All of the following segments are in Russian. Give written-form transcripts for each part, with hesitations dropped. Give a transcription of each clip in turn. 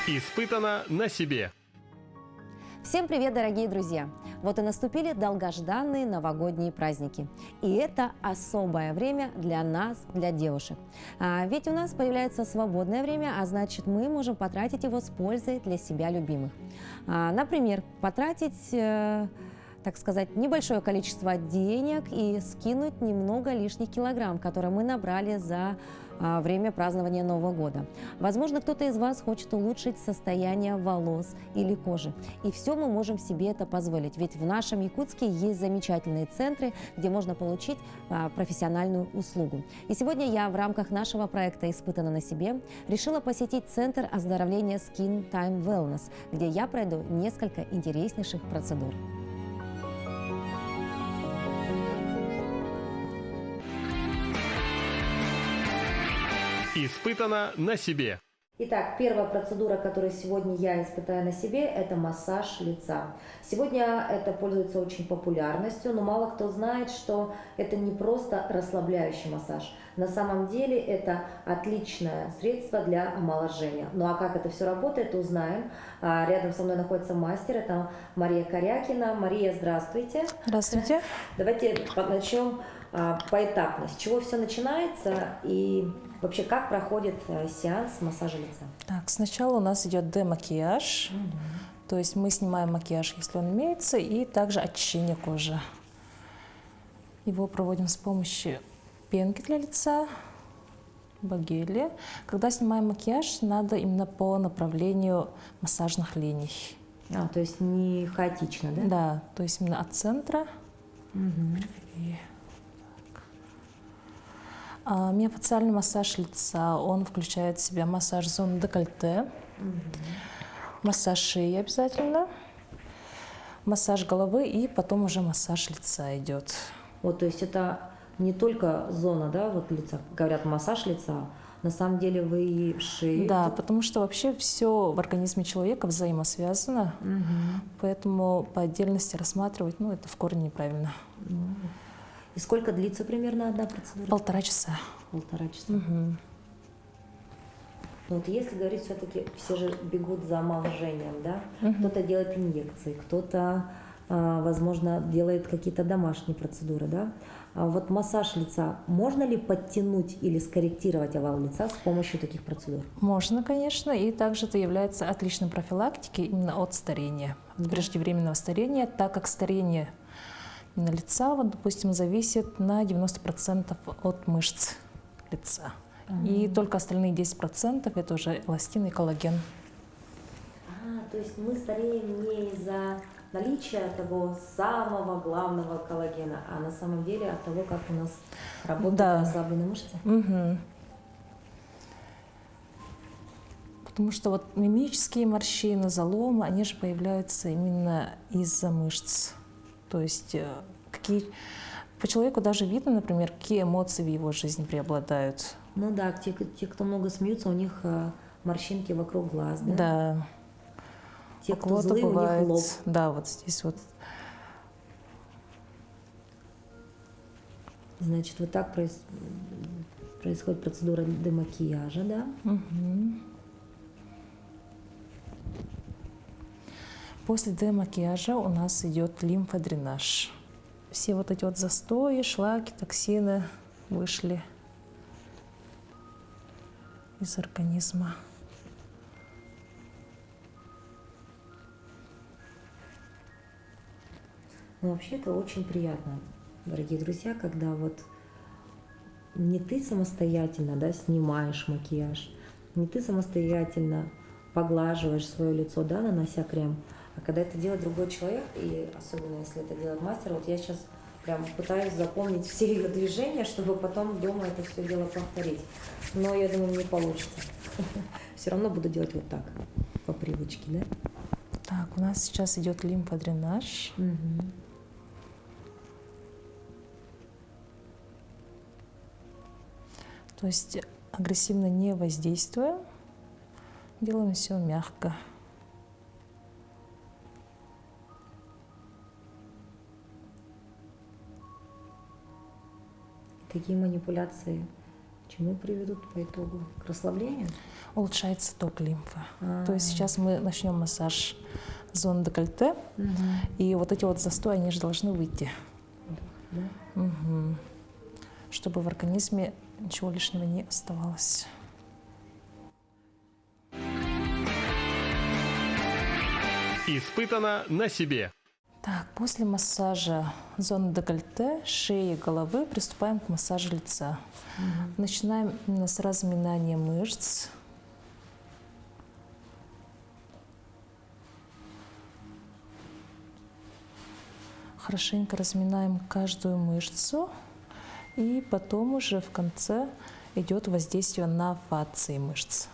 Испытано на себе. Всем привет, дорогие друзья! Вот и наступили долгожданные новогодние праздники. И это особое время для нас, для девушек. Ведь у нас появляется свободное время, а значит мы можем потратить его с пользой для себя любимых. Например, потратить, так сказать, небольшое количество денег и скинуть немного лишних килограмм, которые мы набрали за время празднования Нового года. Возможно, кто-то из вас хочет улучшить состояние волос или кожи. И все мы можем себе это позволить. Ведь в нашем Якутске есть замечательные центры, где можно получить профессиональную услугу. И сегодня я в рамках нашего проекта «Испытано на себе» решила посетить Центр оздоровления Skin Time Wellness, где я пройду несколько интереснейших процедур. Испытано на себе. Итак, первая процедура, которую сегодня я испытаю на себе, это массаж лица. Сегодня это пользуется очень популярностью, но мало кто знает, что это не просто расслабляющий массаж. На самом деле это отличное средство для омоложения. Ну а как это все работает, узнаем. Рядом со мной находится мастер, это Мария Корякина. Мария, здравствуйте. Здравствуйте. Давайте начнем поэтапно. С чего все начинается и вообще как проходит сеанс массажа лица? Так, сначала у нас идет демакияж, то есть мы снимаем макияж, если он имеется, и также очищение кожи. Его проводим с помощью пенки для лица, багели. Когда снимаем макияж, надо именно по направлению массажных линий. То есть не хаотично, да? Да, то есть именно от центра. Миофасциальный массаж лица, он включает в себя массаж зоны декольте, массаж шеи обязательно, массаж головы и потом уже массаж лица идет. Вот, то есть это не только зона, да, вот лица, говорят массаж лица, на самом деле вы и шею. Да, потому что вообще все в организме человека взаимосвязано, поэтому по отдельности рассматривать, это в корне неправильно. И сколько длится примерно одна процедура? 1,5 часа. 1,5 часа. Но вот если говорить, все-таки все же бегут за омоложением, да? Кто-то делает инъекции, кто-то, возможно, делает какие-то домашние процедуры, да? А вот массаж лица, можно ли подтянуть или скорректировать овал лица с помощью таких процедур? Можно, конечно, и также это является отличной профилактикой именно от старения, от преждевременного старения, так как старение на лица, вот, допустим, зависит на 90% от мышц лица. И только остальные 10% это уже эластин и коллаген. То есть мы стареем не из-за наличия того самого главного коллагена, а на самом деле от того, как у нас работают расслабленные мышцы? Потому что вот мимические морщины, заломы, они же появляются именно из-за мышц. То есть по человеку даже видно, например, какие эмоции в его жизни преобладают. Ну да, те, кто много смеются, у них морщинки вокруг глаз, да? Да. Те, кто злые, бывает, у них лоб. Да, вот здесь вот. Значит, вот так происходит процедура демакияжа, да? После демакияжа у нас идет лимфодренаж. Все вот эти вот застои, шлаки, токсины вышли из организма. Ну, вообще это очень приятно, дорогие друзья, когда вот не ты самостоятельно, да, снимаешь макияж, не ты самостоятельно поглаживаешь свое лицо, да, нанося крем, а когда это делает другой человек, и особенно если это делает мастер, вот я сейчас прям пытаюсь запомнить все ее движения, чтобы потом дома это все дело повторить. Но я думаю, не получится. Все равно буду делать вот так, по привычке, да? Так, у нас сейчас идет лимфодренаж. То есть агрессивно не воздействуя, делаем все мягко. Такие манипуляции чему приведут по итогу? К расслаблению? Улучшается ток лимфы. То есть сейчас мы начнем массаж зоны декольте, и вот эти вот застои, они же должны выйти. Да? Мгм. Чтобы в организме ничего лишнего не оставалось. Испытано на себе. Так, после массажа зоны декольте, шеи, головы приступаем к массажу лица. Начинаем именно с разминания мышц. Хорошенько разминаем каждую мышцу. И потом уже в конце идет воздействие на фасции мышц.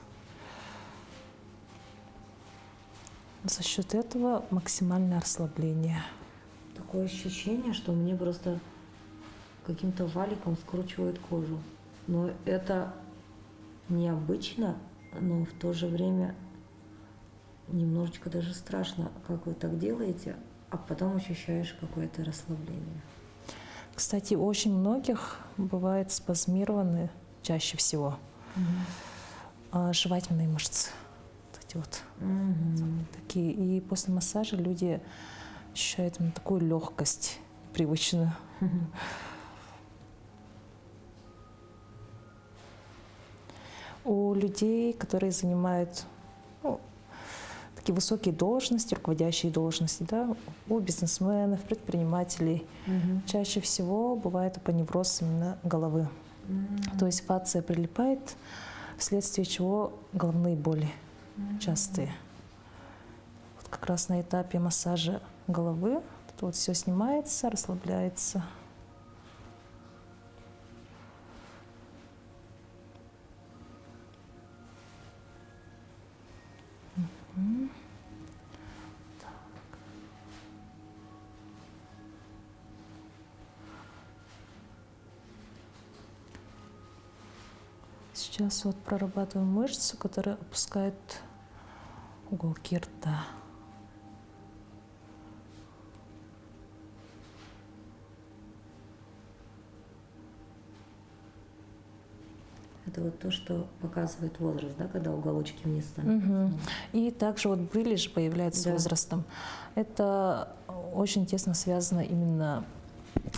За счет этого максимальное расслабление. Такое ощущение, что мне просто каким-то валиком скручивают кожу. Но это необычно, но в то же время немножечко даже страшно, как вы так делаете, а потом ощущаешь какое-то расслабление. Кстати, у очень многих бывает спазмированы чаще всего жевательные мышцы. Вот эти вот такие. И после массажа люди ощущают такую легкость привычную. У людей, которые занимают такие высокие должности, руководящие должности, да, у бизнесменов, предпринимателей, чаще всего бывает апоневроз именно головы. То есть фасция прилипает, вследствие чего головные боли частые. Вот как раз на этапе массажа головы вот все снимается, расслабляется. Сейчас вот прорабатываем мышцу, которая опускает уголки рта. Это вот то, что показывает возраст, да, когда уголочки вниз станут. И также вот брыли же появляются с Да. возрастом. Это очень тесно связано именно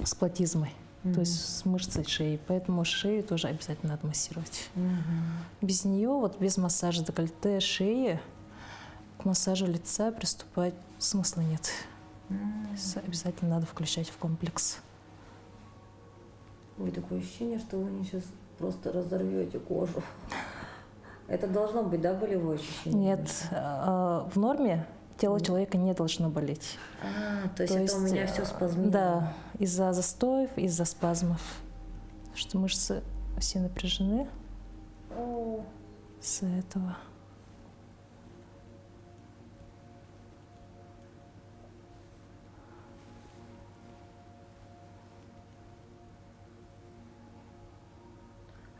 с платизмой, то есть с мышцей шеи. Поэтому шею тоже обязательно надо массировать. Без нее, вот без массажа декольте шеи, к массажу лица приступать смысла нет. То есть обязательно надо включать в комплекс. Ой, такое ощущение, что вы мне сейчас просто разорвете кожу. Это должно быть, да, болевое ощущение? Нет, в норме тело человека не должно болеть. То есть это у меня все спазмировано. Да, из-за застоев, из-за спазмов. Потому что мышцы все напряжены из-за этого.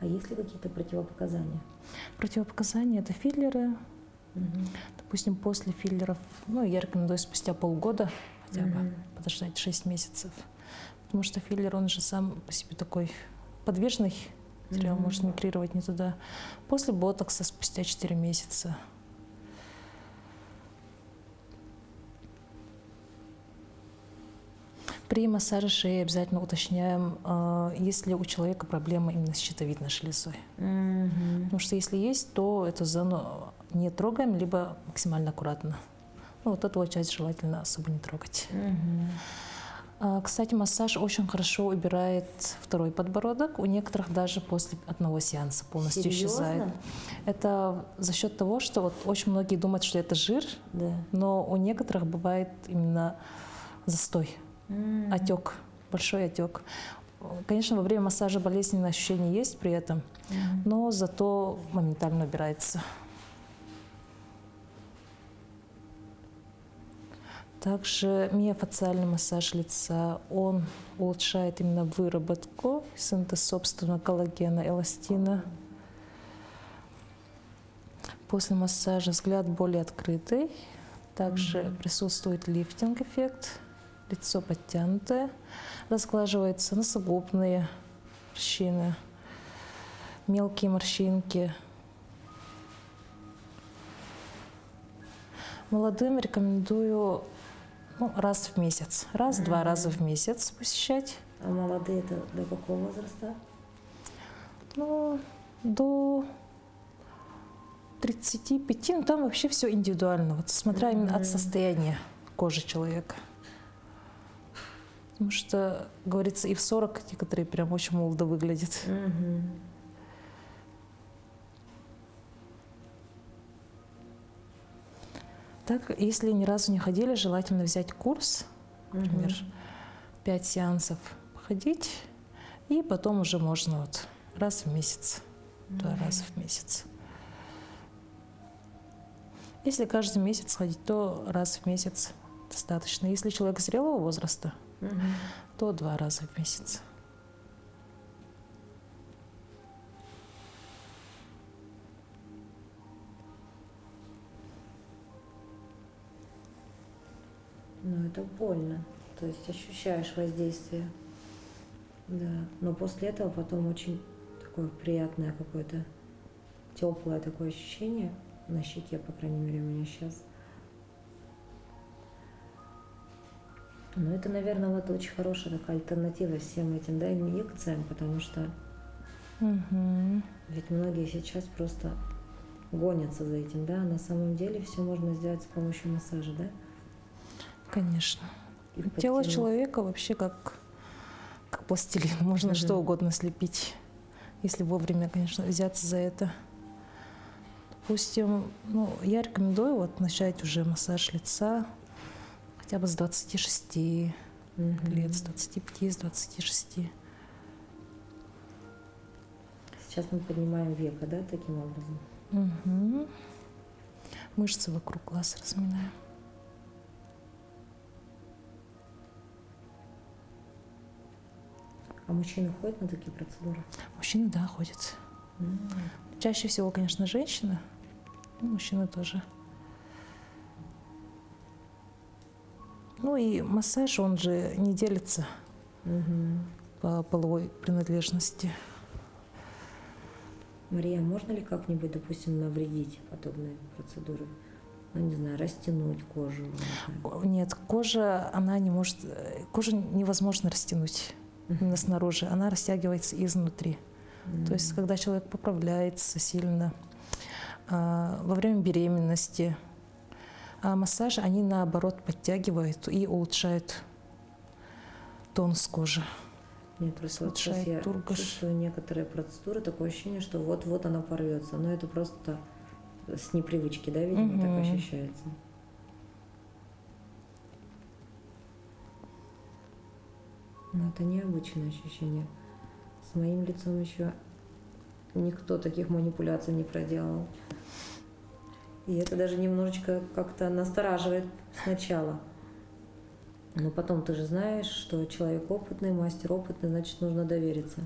А есть ли какие-то противопоказания? Противопоказания – это филлеры. Допустим, после филлеров, я рекомендую спустя полгода хотя бы подождать 6 месяцев. Потому что филлер, он же сам по себе такой подвижный материал, может мигрировать не туда. После ботокса спустя 4 месяца. При массаже шеи обязательно уточняем, есть ли у человека проблема именно с щитовидной железой. Потому что если есть, то эту зону не трогаем, либо максимально аккуратно. Вот эту вот часть желательно особо не трогать. Кстати, массаж очень хорошо убирает второй подбородок. У некоторых даже после одного сеанса полностью исчезает. Это за счет того, что вот очень многие думают, что это жир, но у некоторых бывает именно застой. Отек, большой отек. Конечно, во время массажа болезненные ощущения есть при этом, но зато моментально убирается. Также миофациальный массаж лица, он улучшает именно выработку, синтез собственного коллагена, эластина. После массажа взгляд более открытый. Также присутствует лифтинг-эффект. Лицо подтянутое, разглаживаются носогубные морщины. мелкие морщинки. Молодым рекомендую раз в месяц, раз-два раза в месяц посещать. А молодые это до какого возраста? Ну, до 35, ну там вообще все индивидуально, вот смотря именно от состояния кожи человека. Потому что, говорится, и в 40 некоторые прям очень молодо выглядят. Так, если ни разу не ходили, желательно взять курс, например, 5 сеансов походить, и потом уже можно вот раз в месяц, 2 раза в месяц. Если каждый месяц ходить, то раз в месяц достаточно. Если человек зрелого возраста, то 2 раза в месяц. Ну, это больно. То есть ощущаешь воздействие. Да. Но после этого потом очень такое приятное какое-то, теплое такое ощущение на щеке, по крайней мере, у меня сейчас. Ну, это, наверное, вот очень хорошая такая альтернатива всем этим, да, инъекциям, потому что ведь многие сейчас просто гонятся за этим, да, а на самом деле все можно сделать с помощью массажа, да? Конечно. И Тело подтянуть. человека вообще как пластилин, можно что угодно слепить, если вовремя, конечно, взяться за это. Допустим, я рекомендую вот начать уже массаж лица хотя бы с 26 лет, с 25, с 26. Сейчас мы поднимаем веко, да, таким образом? Мышцы вокруг глаз разминаем. А мужчины ходят на такие процедуры? Мужчины, да, ходят. Чаще всего, конечно, женщины, но мужчины тоже. Ну и массаж, он же не делится по половой принадлежности. Мария, можно ли как-нибудь, допустим, навредить подобные процедуры? Ну, не знаю, растянуть кожу? Нет, кожа невозможно растянуть именно снаружи, она растягивается изнутри. То есть, когда человек поправляется сильно во время беременности, а массажи, они наоборот подтягивают и улучшают тонус кожи. Нет, просто вот сейчас я чувствую некоторые процедуры, такое ощущение, что вот-вот она порвется. Но это просто с непривычки, да, видимо, так ощущается. Но это необычное ощущение. С моим лицом еще никто таких манипуляций не проделал. И это даже немножечко как-то настораживает сначала. Но потом ты же знаешь, что человек опытный, мастер опытный, значит, нужно довериться.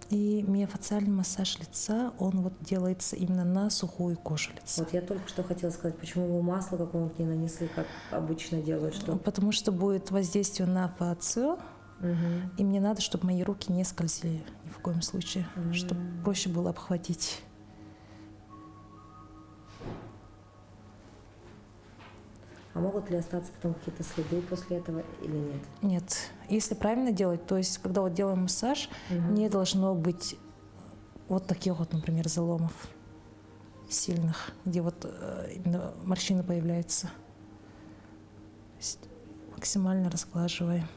И миофациальный массаж лица, он вот делается именно на сухую кожу лица. Вот я только что хотела сказать, почему вы масло какого-нибудь не нанесли, как обычно делают, что? Потому что будет воздействие на фацию, и мне надо, чтобы мои руки не скользили ни в коем случае, чтобы проще было обхватить. А могут ли остаться потом какие-то следы после этого или нет? Нет. Если правильно делать, то есть, когда вот делаем массаж, не должно быть вот таких вот, например, заломов сильных, где вот именно морщины появляются. То есть максимально разглаживаем.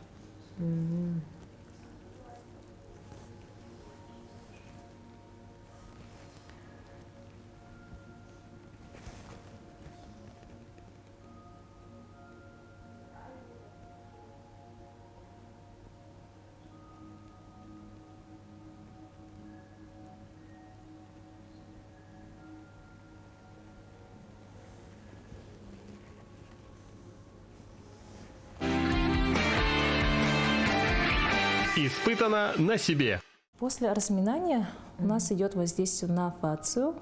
Испытано на себе. После разминания у нас идет воздействие на фацию.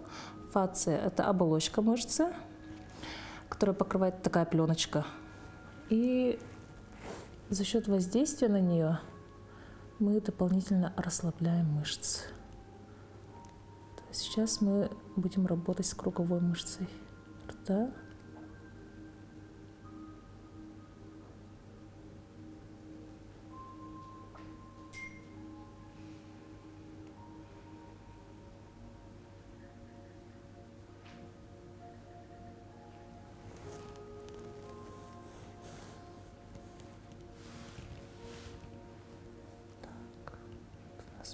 Фация – это оболочка мышцы, которая покрывает такая пленочка. И за счет воздействия на нее мы дополнительно расслабляем мышцы. То есть сейчас мы будем работать с круговой мышцей рта.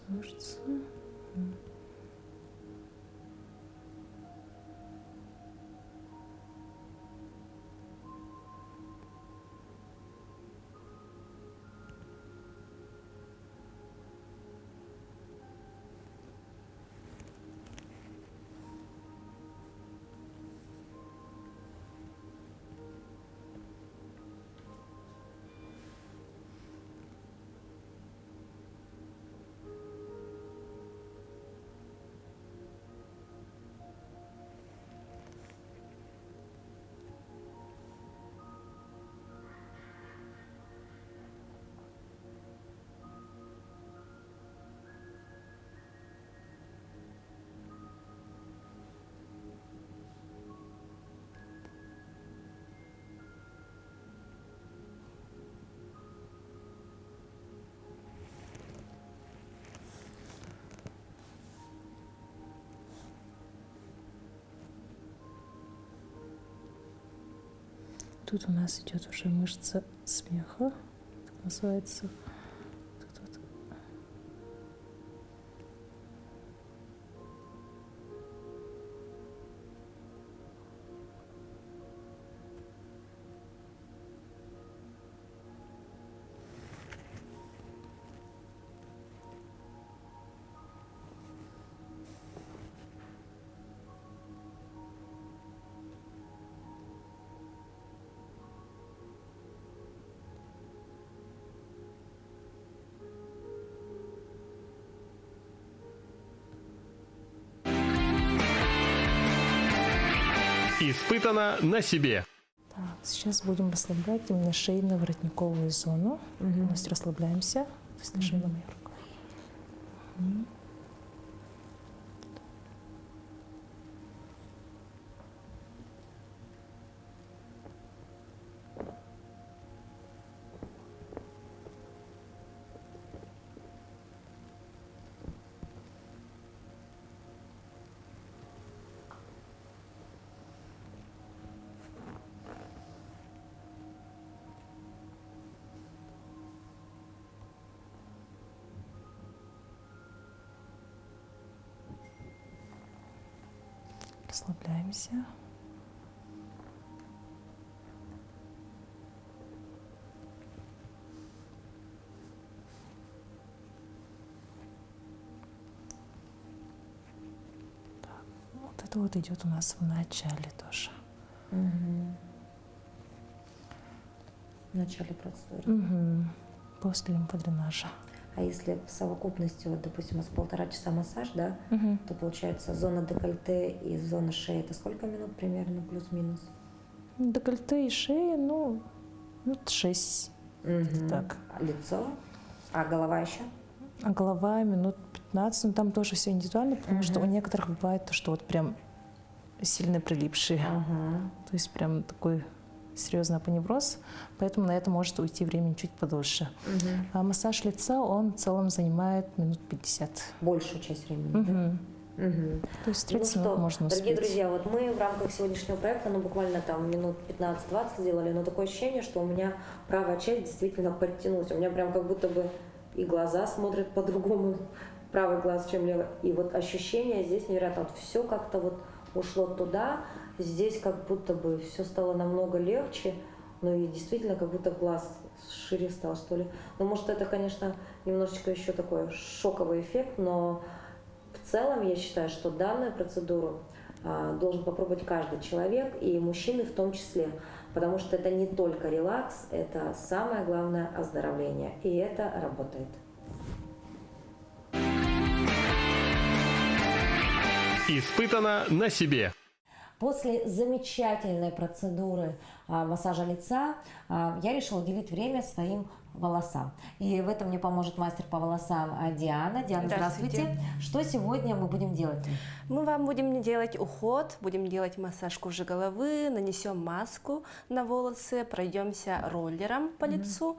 Мышцы. Тут у нас идет уже мышца смеха, так называется. Тут вот. Испытано на себе. Так, сейчас будем расслаблять именно шейно-воротниковую зону. Полностью расслабляемся. То есть лежим на моей руке. Расслабляемся. Так, вот это вот идет у нас в начале тоже. В начале процедуры. После лимфодренажа. А если в совокупности, вот, допустим, у нас 1,5 часа массаж, да, то получается зона декольте и зона шеи, это сколько минут примерно, плюс-минус? Декольте и шея, ну, минут 6. Так. А лицо? А голова еще? А голова минут 15, но там тоже все индивидуально, потому что у некоторых бывает то, что вот прям сильно прилипшие. То есть прям такой серьезный апоневроз, поэтому на это может уйти времени чуть подольше. А массаж лица, он в целом занимает минут 50. Большую часть времени, да? То есть 30 минут можно успеть. Дорогие друзья, вот мы в рамках сегодняшнего проекта, ну, буквально там минут 15-20 сделали, но такое ощущение, что у меня правая часть действительно подтянулась. У меня прям как будто бы и глаза смотрят по-другому, правый глаз, чем левый. И вот ощущение здесь невероятно. Вот все как-то вот ушло туда, здесь как будто бы все стало намного легче, ну и действительно как будто глаз шире стал, что ли. Ну, может, это, конечно, немножечко еще такой шоковый эффект, но в целом я считаю, что данную процедуру должен попробовать каждый человек, и мужчины в том числе, потому что это не только релакс, это самое главное оздоровление, и это работает. Испытано на себе. После замечательной процедуры массажа лица я решила уделить время своим волосам. И в этом мне поможет мастер по волосам Диана. Диана, здравствуйте. Что сегодня мы будем делать? Мы вам будем делать уход, будем делать массаж кожи головы, нанесем маску на волосы, пройдемся роллером по лицу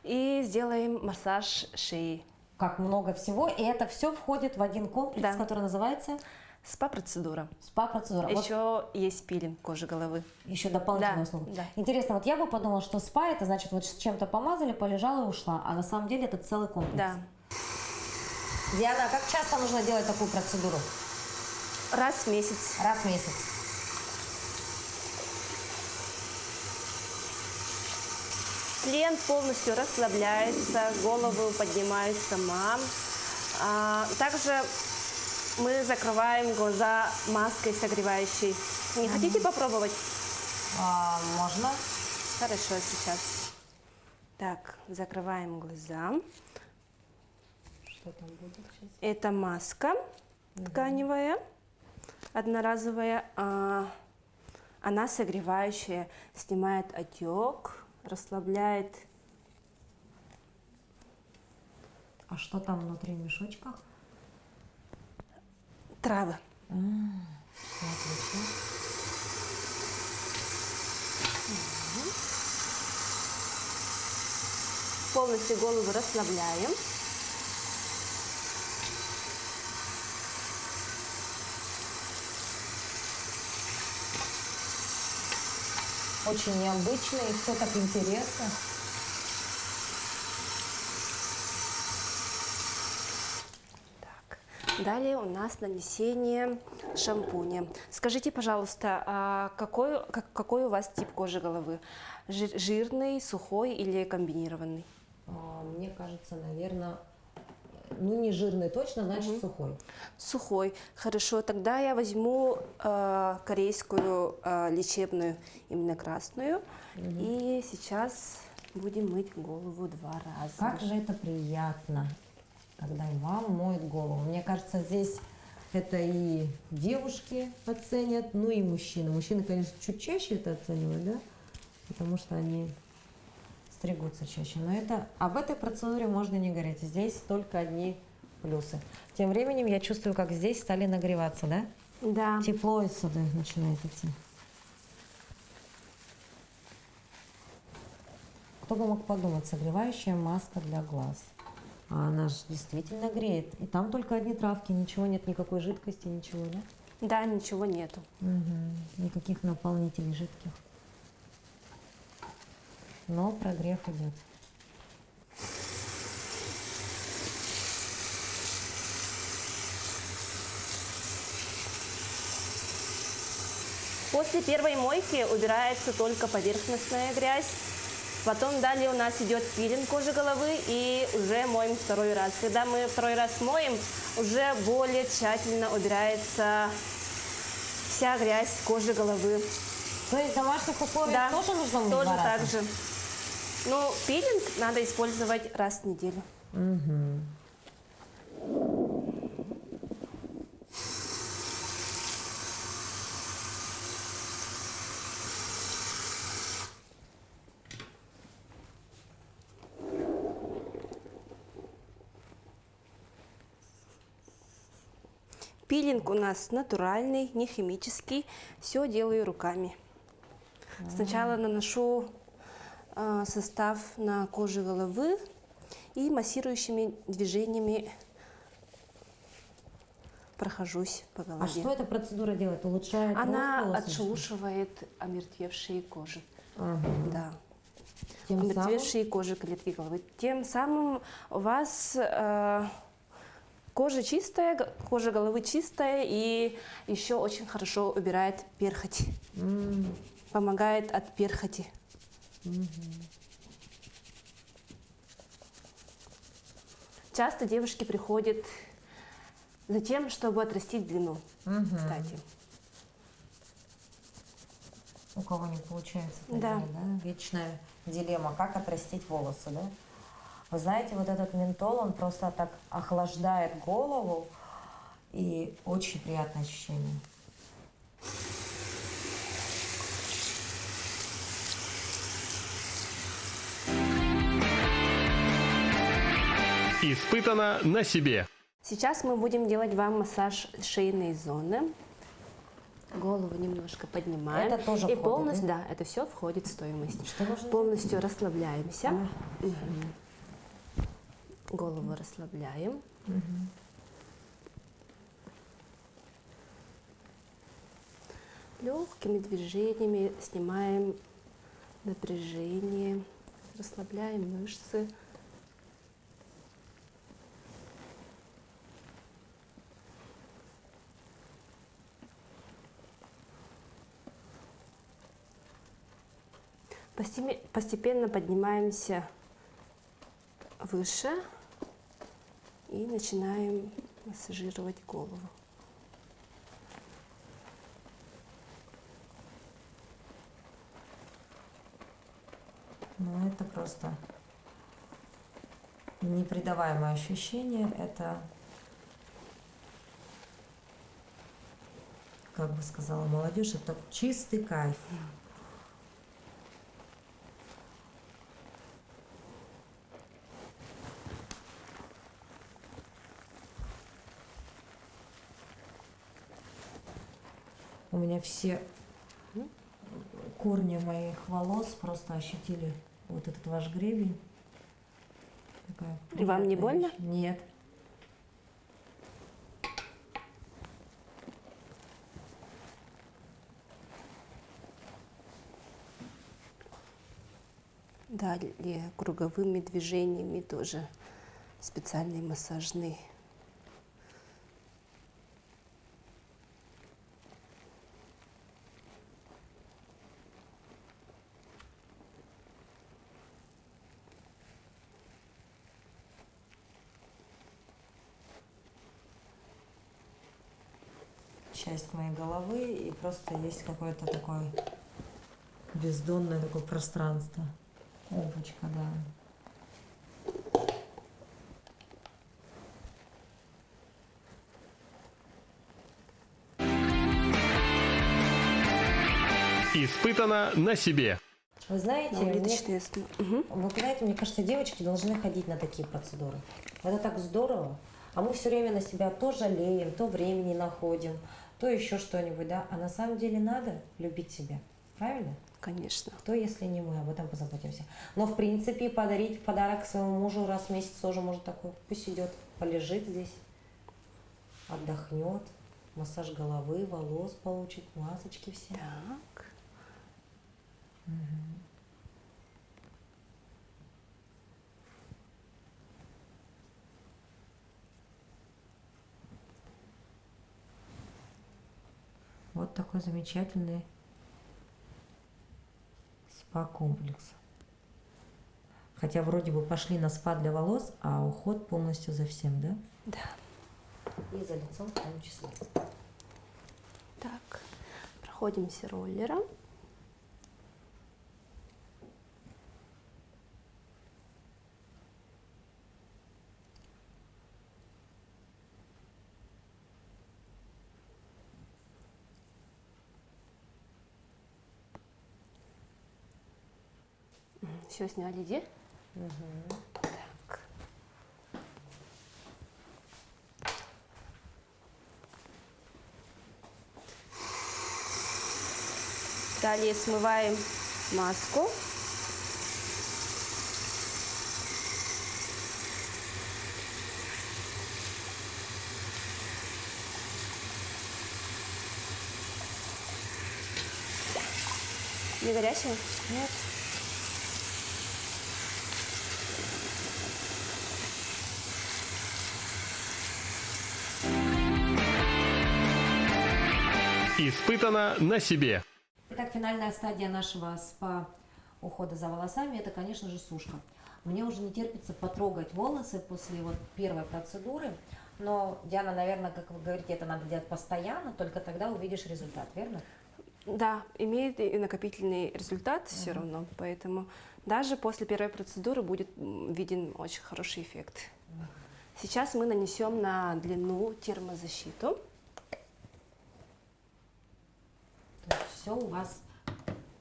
и сделаем массаж шеи. Как много всего, и это все входит в один комплекс, Да. который называется Спа-процедура. спа-процедура. Вот Еще есть пилинг кожи головы. еще дополнительная Да, услуга. да. Интересно, вот я бы подумала, что спа это значит вот с чем-то помазали, полежала и ушла, а на самом деле это целый комплекс. Да. Диана, а как часто нужно делать такую процедуру? Раз в месяц. Раз в месяц. Клиент полностью расслабляется, голову поднимает сама. Также мы закрываем глаза маской согревающей. Не хотите попробовать? Можно. Хорошо, сейчас. Так, закрываем глаза. Что там будет сейчас? Это маска тканевая, одноразовая. Она согревающая, снимает отек, расслабляет. А что там внутри в мешочках? Травы. Отлично. Полностью голову расслабляем. Очень необычно и все так интересно. Так. Далее у нас нанесение шампуня. Скажите, пожалуйста, какой у вас тип кожи головы? Жирный, сухой или комбинированный? Мне кажется, наверное, ну не жирный точно, значит сухой. Сухой. Хорошо, тогда я возьму корейскую лечебную, именно красную. И сейчас будем мыть голову 2 раза. Как же это приятно, когда вам моют голову. Мне кажется, здесь это и девушки оценят, ну и мужчины. Мужчины, конечно, чуть чаще это оценивают, да? Потому что они стригутся чаще. Но это об этой процедуре можно не говорить. Здесь только одни плюсы. Тем временем я чувствую, как здесь стали нагреваться, да? Да. Тепло отсюда начинает идти. Кто бы мог подумать, согревающая маска для глаз. А она же действительно греет. И там только одни травки, ничего нет, никакой жидкости, ничего, да? Да, ничего нету. Никаких наполнителей жидких. Но прогрев идет. После первой мойки убирается только поверхностная грязь. Потом далее у нас идет пилинг кожи головы и уже моем 2-й раз. Когда мы 2-й раз моем, уже более тщательно убирается вся грязь кожи головы. То есть в домашних условиях тоже нужно мыть тоже 2 раза? так же. Но пилинг надо использовать раз в неделю. Пилинг у нас натуральный, не химический. Все делаю руками. Сначала наношу состав на кожу головы и массирующими движениями прохожусь по голове. А что эта процедура делает? Улучшает Она рост волос? отшелушивает омертвевшие кожи. Да. Тем самым Омертвевшие кожи клетки головы. Тем самым у вас кожа чистая, кожа головы чистая и еще очень хорошо убирает перхоть. Помогает от перхоти. Часто девушки приходят за тем, чтобы отрастить длину, кстати. у кого не получается, Да. вечная дилемма, как отрастить волосы, да? Вы знаете, вот этот ментол, он просто так охлаждает голову, и очень приятное ощущение. Испытано на себе. Сейчас мы будем делать вам массаж шейной зоны. Голову немножко поднимаем. Это тоже и входит, полностью, да, это все входит в стоимость. Что нужно Полностью расслабляемся. Мгм. Голову расслабляем. Легкими движениями снимаем напряжение, расслабляем мышцы. Постепенно поднимаемся выше и начинаем массажировать голову. Ну, это просто непредаваемое ощущение. Это, как бы сказала молодежь, это чистый кайф. У меня все корни моих волос просто ощутили вот этот ваш гребень. Такая Вам не приятная больно? вещь. Нет. Далее круговыми движениями тоже специальные массажные. Часть моей головы, и просто есть какое-то такое бездонное такое пространство. Облачко, да. Испытано на себе. Вы знаете, На улиточные основы. вы знаете, мне кажется, девочки должны ходить на такие процедуры. Это так здорово. А мы все время на себя то жалеем, то времени находим, то еще что-нибудь, да. А на самом деле надо любить себя. Правильно? Конечно. Кто, если не мы, об этом позаботимся. Но, в принципе, подарить в подарок своему мужу раз в месяц тоже может такой. Пусть идет, полежит здесь, отдохнет, массаж головы, волос получит, масочки все. Так. Вот такой замечательный спа-комплекс. Хотя вроде бы пошли на спа для волос, а уход полностью за всем, да? Да. И за лицом в том числе. Так. Проходимся роллером. Все сняли, где? Так. Далее смываем маску. Не горячая? Нет. Испытано на себе. Итак, финальная стадия нашего спа ухода за волосами, это, конечно же, сушка. Мне уже не терпится потрогать волосы после вот первой процедуры. Но, Диана, наверное, как вы говорите, это надо делать постоянно, только тогда увидишь результат, верно? Да, имеет и накопительный результат все равно, поэтому даже после первой процедуры будет виден очень хороший эффект. Сейчас мы нанесем на длину термозащиту. То есть все у вас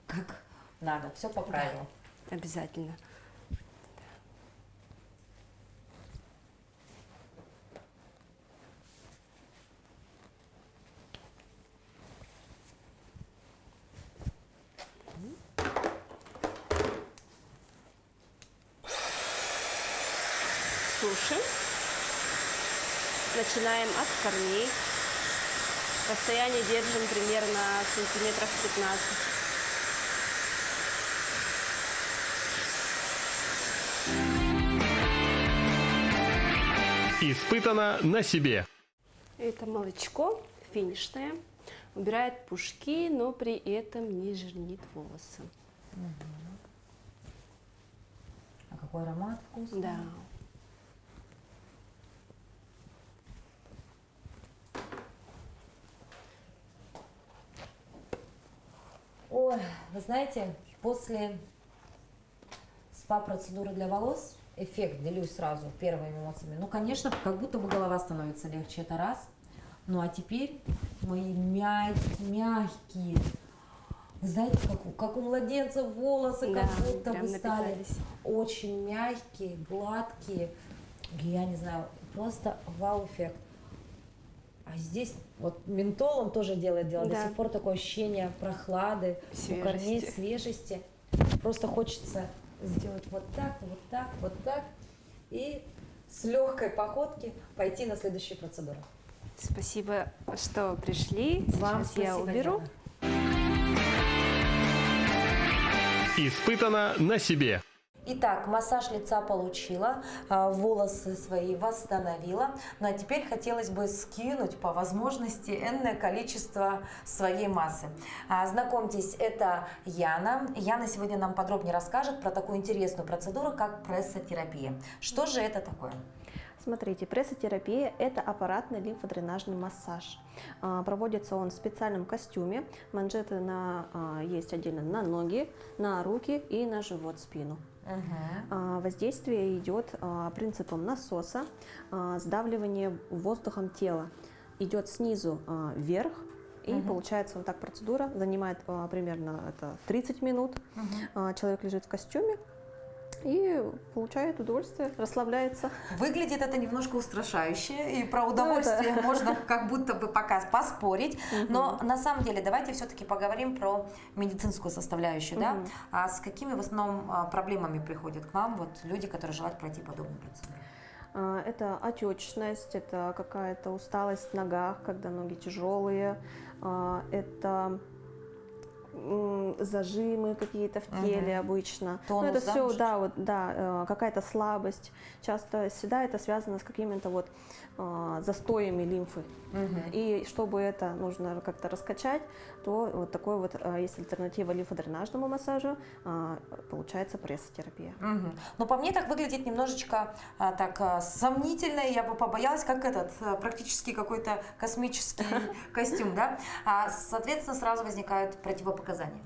как надо, все по правилам. Обязательно. Сушим. Начинаем от корней. Расстояние держим примерно сантиметров 15. Испытано на себе. Это молочко финишное. Убирает пушки, но при этом не жирнит волосы. А какой аромат вкусный. Да. Ой, вы знаете, после спа-процедуры для волос, эффект, делюсь сразу первыми эмоциями. Ну, конечно, как будто бы голова становится легче, это раз. Ну, а теперь мои мягкие. Вы знаете, как у младенца волосы, Да, как будто прям бы стали напитались. очень мягкие, гладкие. Я не знаю, просто вау-эффект. А здесь вот ментол он тоже делает дело. До Да. сих пор такое ощущение прохлады, у корней, Свежести. свежести. Просто хочется сделать вот так, вот так, вот так. И с легкой походки пойти на следующую процедуру. Спасибо, что пришли. Вам Сейчас я спасибо, уберу. Диана. Испытано на себе. Итак, массаж лица получила, волосы свои восстановила. Ну а теперь хотелось бы скинуть по возможности энное количество своей массы. Знакомьтесь, это Яна. Яна сегодня нам подробнее расскажет про такую интересную процедуру, как прессотерапия. Что же это такое? Смотрите, прессотерапия – это аппаратный лимфодренажный массаж. Проводится он в специальном костюме. Манжеты есть отдельно на ноги, на руки и на живот, спину. Воздействие идет принципом насоса, сдавливание воздухом тела. Идет снизу вверх, и получается вот так процедура. Занимает примерно 30 минут. Человек лежит в костюме и получает удовольствие, расслабляется. Выглядит это немножко устрашающе, и про удовольствие можно как будто бы пока поспорить. Но на самом деле давайте все-таки поговорим про медицинскую составляющую. Да? А с какими в основном проблемами приходят к вам вот люди, которые желают пройти подобную процедуру? Это отечность, это какая-то усталость в ногах, когда ноги тяжелые, это зажимы какие-то в теле обычно. Тонус, это да, все, может? да, вот, да, какая-то слабость. Часто всегда это связано с какими-то вот застоями лимфы. И чтобы это нужно как-то раскачать, то вот такой вот есть альтернатива лимфодренажному массажу, получается прессотерапия. Но по мне так выглядит немножечко так сомнительно, я бы побоялась, как этот практически какой-то космический костюм, да? Соответственно, сразу возникают противопоказания.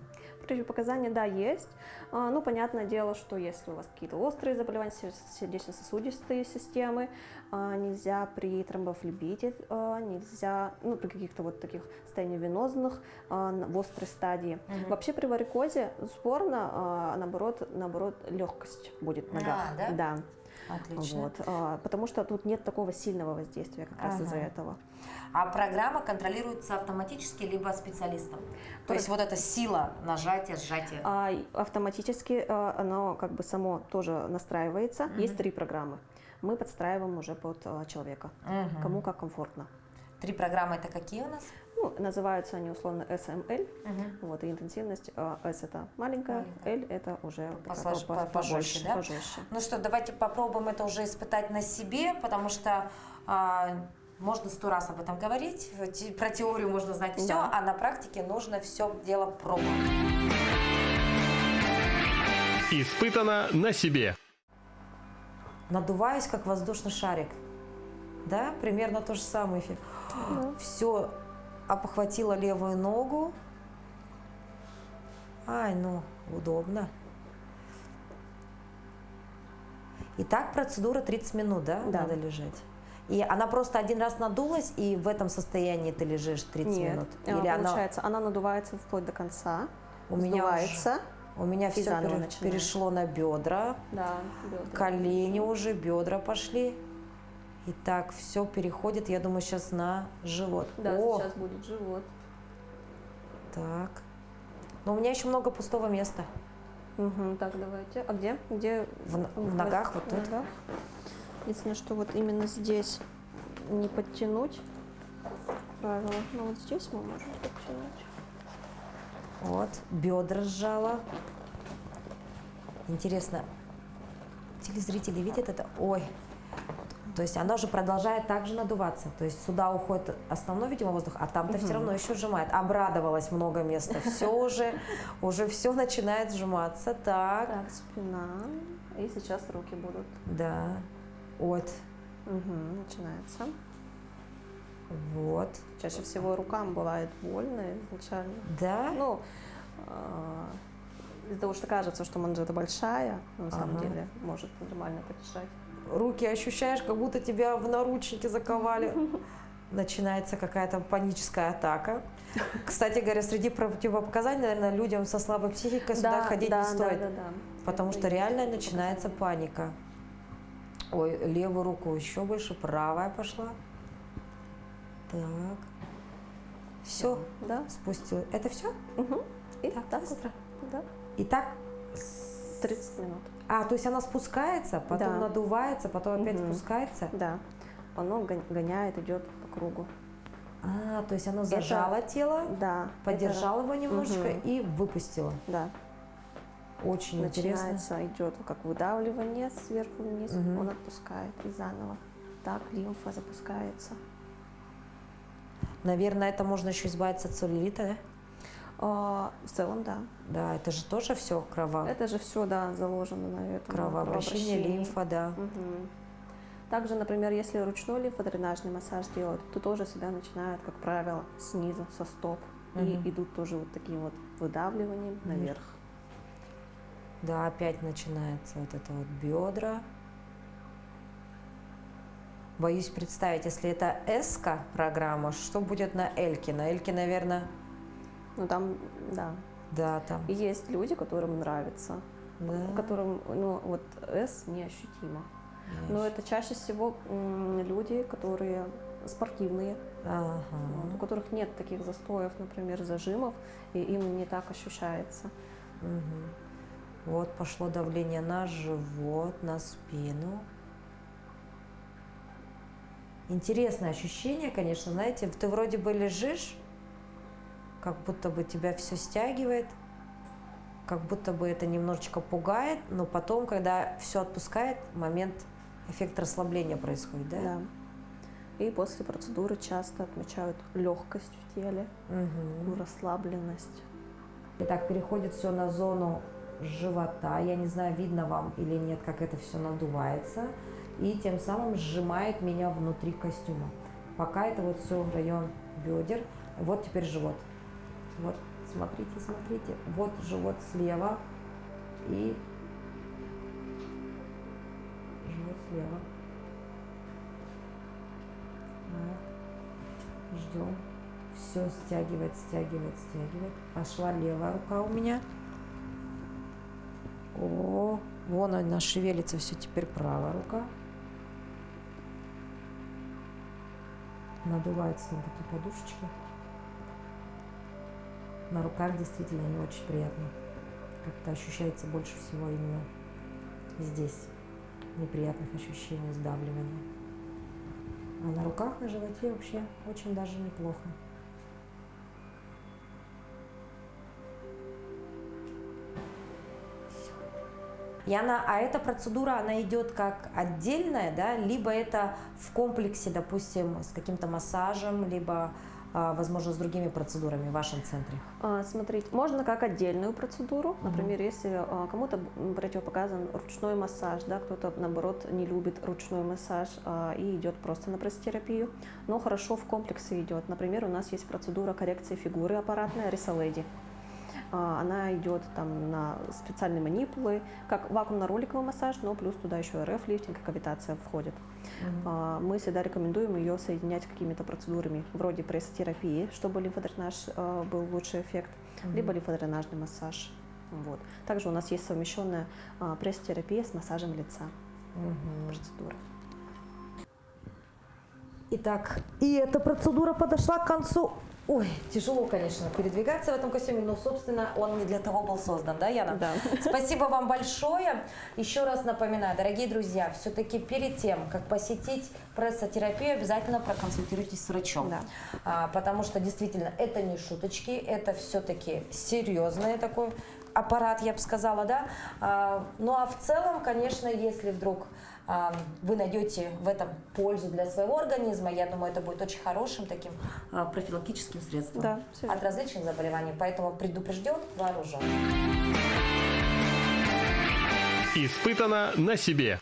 Противопоказания, да, есть. Ну, понятное дело, что если у вас какие-то острые заболевания сердечно-сосудистой системы, нельзя при тромбофлебите, нельзя, ну, при каких-то вот таких состояниях венозных в острой стадии. Вообще при варикозе спорно, наоборот, легкость будет в ногах. Да? Да. Отлично. Вот, потому что тут нет такого сильного воздействия как раз из-за этого. А программа контролируется автоматически либо специалистом? То есть вот эта сила нажатия, сжатия? Автоматически оно как бы само тоже настраивается. Есть 3 программы. Мы подстраиваем уже под человека, кому как комфортно. 3 программы это какие у нас? Ну, называются они условно SML. Вот, и интенсивность S это маленькая, L это уже Пожестче, да? пожестче. Ну что, давайте попробуем это уже испытать на себе, потому что можно 100 раз об этом говорить, про теорию можно знать все, Да. а на практике нужно все дело пробовать. Испытано на себе. Надуваюсь, как воздушный шарик. Да, примерно то же самое. Все, обхватила левую ногу. Ай, ну, удобно. Итак, процедура 30 минут, да? Да. Надо лежать. И она просто один раз надулась, и в этом состоянии ты лежишь 30 Нет, минут? Или получается, она надувается вплоть до конца, у меня сдувается. у меня и все заново начинаем. перешло на бедра, Да, бедра. колени уже, бедра пошли. И так, все переходит, я думаю, сейчас на живот. Да, О, сейчас будет живот. так. Но у меня еще много пустого места. Так, давайте. А где? Где? В ногах, вот В тут. ногах. Единственное, что вот именно здесь не подтянуть правило. Но вот здесь мы можем подтянуть. Вот, бедра сжала. Интересно, телезрители видят это? Ой, то есть оно же продолжает также надуваться. То есть сюда уходит основной, видимо, воздух, а там-то все равно еще сжимает. Обрадовалось много места. Все уже все начинает сжиматься. Так, Так, спина. И сейчас руки будут. да, вот, Начинается. вот, Чаще всего рукам бывает больно изначально. да. Ну, из-за того, что кажется, что манжета большая, но на самом Ага. деле может нормально подержать. Руки ощущаешь, как будто тебя в наручники заковали. Начинается какая-то паническая атака. Кстати говоря, среди противопоказаний, наверное, людям со слабой психикой сюда ходить не стоит. Потому Это что есть реально такие начинается показания. паника. Ой, левую руку еще больше, правая пошла. Так. Все, Да. спустила. Это все? И Так так быстро. вот. Да. И так. 30 минут. А, то есть она спускается, потом Да. надувается, потом опять Мгм. спускается. Да. Оно гоняет, идет по кругу. А, то есть оно зажало тело, Да. подержало его немножко Мгм. и выпустило. Да. Очень интересно. Начинается, идет как выдавливание сверху вниз, Мгм. он отпускает и заново. Так лимфа запускается. Наверное, это можно еще избавиться от целлюлита, да? В целом, да. Да, это же тоже все Это же все, да, заложено на этом. кровообращение, лимфа, да. Мгм. Также, например, если ручной лимфодренажный массаж делать, то тоже всегда начинают, как правило, снизу, со стоп. И Мгм. идут тоже вот таким вот выдавливанием наверх. Да, опять начинается вот это вот бедра. Боюсь представить, если это S-ка программа, что будет на Эльке? На Эльке, наверное, Ну там, да. да, там. И есть люди, которым нравится, Да. которым, ну, вот S неощутимо. Но это чаще всего люди, которые спортивные, Ага. вот, у которых нет таких застоев, например, зажимов, и им не так ощущается. Мгм. Вот пошло давление на живот, на спину. Интересное ощущение, конечно, знаете, ты вроде бы лежишь, как будто бы тебя все стягивает, как будто бы это немножечко пугает, но потом, когда все отпускает, момент, эффект расслабления происходит, да? Да. И после процедуры часто отмечают легкость в теле, Мгм. расслабленность. Итак, переходит все на зону живота. Я не знаю, видно вам или нет, как это все надувается. И тем самым сжимает меня внутри костюма. Пока это вот все район бедер. Вот теперь живот. Вот, смотрите, смотрите. Вот живот слева. И живот слева. Вот. Ждем. Все стягивает, стягивает, стягивает. Пошла левая рука у меня. О, вон она шевелится, все, теперь правая рука. Надуваются там такие подушечки. На руках действительно не очень приятно. Как-то ощущается больше всего именно здесь неприятных ощущений, сдавливания. А на руках, на животе вообще очень даже неплохо. Яна, а эта процедура, она идет как отдельная, да, либо это в комплексе, допустим, с каким-то массажем, либо, возможно, с другими процедурами в вашем центре? Смотрите, можно как отдельную процедуру, например, если кому-то противопоказан ручной массаж, да, кто-то, наоборот, не любит ручной массаж и идет просто на пресс-терапию, но хорошо в комплексе идет. Например, у нас есть процедура коррекции фигуры аппаратная Рисаледи. Она идет там на специальные манипулы, как вакуумно-роликовый массаж, но плюс туда еще РФ-лифтинг и кавитация входит. Мы всегда рекомендуем ее соединять с какими-то процедурами, вроде прессотерапии, чтобы лимфодренаж был лучший эффект, либо лимфодренажный массаж. Вот. Также у нас есть совмещенная пресс-терапия с массажем лица. Процедура. Итак, и эта процедура подошла к концу. Ой, тяжело, конечно, передвигаться в этом костюме, но, собственно, он не для того был создан, да, Яна? Да. Спасибо вам большое. Еще раз напоминаю, дорогие друзья, все-таки перед тем, как посетить прессотерапию, обязательно проконсультируйтесь с врачом. Да. Потому что, действительно, это не шуточки, это все-таки серьезный такой аппарат, я бы сказала, да. Ну, а в целом, конечно, если вдруг вы найдете в этом пользу для своего организма, я думаю, это будет очень хорошим таким профилактическим средством Да, всё от различных заболеваний. Поэтому предупрежден, вооружен. Испытано на себе.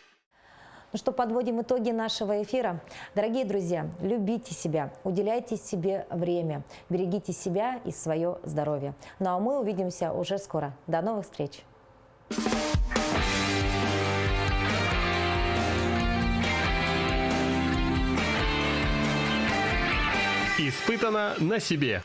Ну что, подводим итоги нашего эфира. Дорогие друзья, любите себя, уделяйте себе время, берегите себя и свое здоровье. Ну а мы увидимся уже скоро. До новых встреч! Испытано на себе.